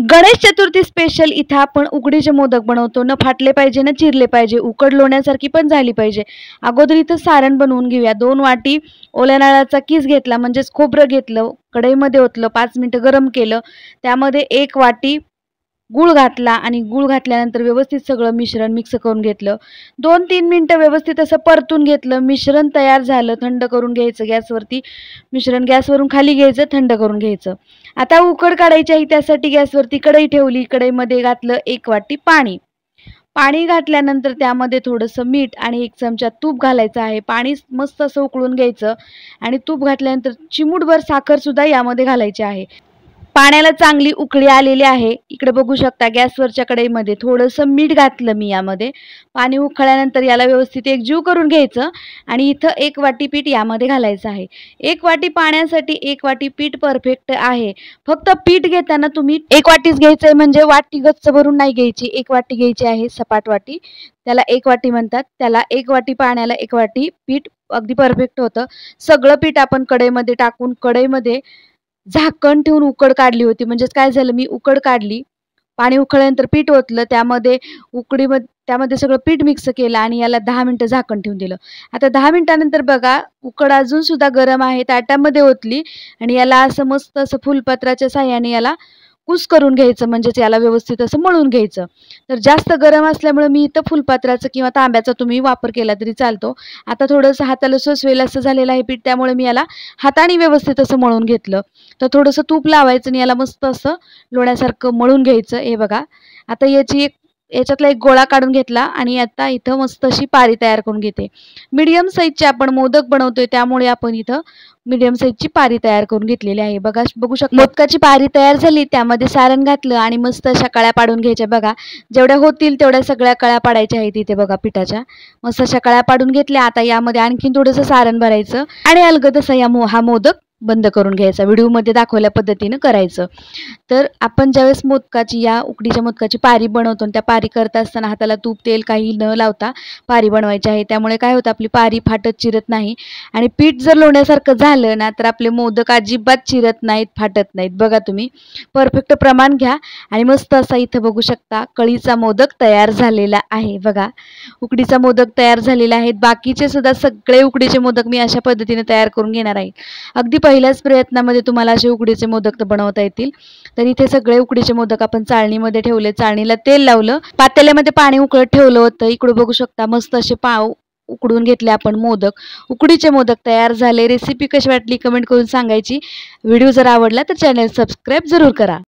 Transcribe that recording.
Ganesh Chaturthi special इथं आपण उकडीचे मोदक बनवतो। न फाटले पाहिजे न चिरले पाहिजे, उकड लोण्यासारखी पण झाली पाहिजे। अगोदर इथं सारण बनवून घेऊया। 2 वाटी ओल्या नारळाचा किस घेतला, म्हणजेच खोबरं घेतलं, कढईमध्ये ओतलं, 5 मिनिटं गरम केलं। त्यामध्ये 1 वाटी गूळ घातला आणि गूळ घातल्यानंतर व्यवस्थित सगळं मिश्रण मिक्स करून घेतलं। 2-3 मिनिटं व्यवस्थित असं परतून घेतलं। मिश्रण तयार झालं, थंड करून घ्यायचं गॅसवरती। मिश्रण गॅसवरून खाली घ्यायचं, थंड करून घ्यायचं। आता उकड काढायची आहे, त्यासाठी गॅसवरती कढई ठेवली। कढईमध्ये घातलं 1 वाटी पाणी। पाणी घातल्यानंतर त्यामध्ये थोडंसं मीठ आणि 1 चमचा तूप घालायचं आहे। पाणी मस्त असं उकळून घ्यायचं आणि तूप घातल्यानंतर चिमूटभर साखर सुद्धा यामध्ये घालायची आहे। पाण्याला चांगली उकळी आलेली आहे। इकडे बघू शकता गॅसवरच्या कढईमध्ये थोडंसं मीठ घातलं मी यामध्ये। पाणी उकळल्यानंतर याला व्यवस्थित एकजीव करून घ्यायचं आणि इथं 1 वाटी पीठ यामध्ये घालायचं आहे। 1 वाटी पाण्यासाठी 1 वाटी पीठ परफेक्ट आहे। फक्त पीठ घेताना तुम्ही 1 वाटीच घ्यायचं आहे, म्हणजे वाटी गच्च भरून नाही घ्यायची। 1 वाटी घ्यायची आहे, सपाट वाटी, त्याला 1 वाटी म्हणतात। त्याला 1 वाटी पाण्याला 1 वाटी पीठ अगदी परफेक्ट होतं। सगळं पीठ आपण कढईमध्ये टाकून कढईमध्ये झाकण ठेवून उकड काढली होती। म्हणजेच काय झालं, मी उकड काढली, पाणी उकळल्यानंतर पीठ ओतलं, त्यामध्ये सगळं पीठ मिक्स केलं आणि याला 10 मिनिटं झाकण ठेवून दिलं। आता 10 मिनिटानंतर बघा उकड अजून सुद्धा गरम आहे, ताटामध्ये ओतली आणि याला असं मस्त असं फुलपत्राच्या साहाय्याने याला कुस करून घ्यायचं, म्हणजेच याला व्यवस्थित असं मळून घ्यायचं। तर जास्त गरम असल्यामुळे मी इथं फुलपत्राचं किंवा तांब्याचा तुम्ही वापर केला तरी चालतो। आता थोडंसं हाताला सोसवेल असं झालेलं आहे पीठ, त्यामुळे मी याला हाताने व्यवस्थित असं मळून घेतलं। तर थोडंसं तूप लावायचं आणि याला मस्त असं लोण्यासारखं मळून घ्यायचं। हे बघा, आता याच्यातला एक गोळा काढून घेतला आणि आता इथं मस्त अशी पारी तयार करून घेते। मीडियम साईजचे आपण मोदक बनवतोय, त्यामुळे आपण इथं मीडियम साईजची पारी तयार करून घेतलेली आहे। बघू शकता मोदकाची पारी तयार झाली, त्यामध्ये सारण घातलं आणि मस्त अशा कळ्या पाडून घ्यायच्या। बघा, जेवढ्या होतील तेवढ्या सगळ्या कळ्या पाडायच्या आहेत इथे बघा पिठाच्या। मस्त अशा कळ्या पाडून घेतल्या। आता यामध्ये आणखीन थोडंसं सारण भरायचं आणि अलगद असा हा मोदक बंद करून घ्यायचा। व्हिडिओमध्ये दाखवल्या पद्धतीनं करायचं। तर आपण ज्यावेळेस उकडीच्या मोदकाची पारी बनवतो, त्या पारी करत असताना हाताला तूप तेल काही न लावता पारी बनवायची आहे। त्यामुळे काय होतं, आपली पारी फाटत चिरत नाही आणि पीठ जर लोण्यासारखं झालं ना तर आपले मोदक अजिबात चिरत नाहीत, फाटत नाहीत। बघा, तुम्ही परफेक्ट प्रमाण घ्या आणि मस्त असा इथं बघू शकता कळीचा मोदक तयार झालेला आहे। बघा, उकडीचा मोदक तयार झालेला आहे। बाकीचे सुद्धा सगळे उकडीचे मोदक मी अशा पद्धतीने तयार करून घेणार आहे। अगदी पहिल्याच प्रयत्नामध्ये तुम्हाला असे उकडीचे मोदक तर बनवता येतील। तर इथे सगळे उकडीचे मोदक आपण चाळणीमध्ये ठेवले, चाळणीला तेल लावलं, पातेल्यामध्ये पाणी उकळत ठेवलं होतं। इकडे बघू शकता मस्त असे उकडून घेतले आपण मोदक। उकडीचे मोदक तयार झाले। रेसिपी कशी वाटली कमेंट करून सांगायची। व्हिडिओ जर आवडला तर चॅनल सबस्क्राईब जरूर करा।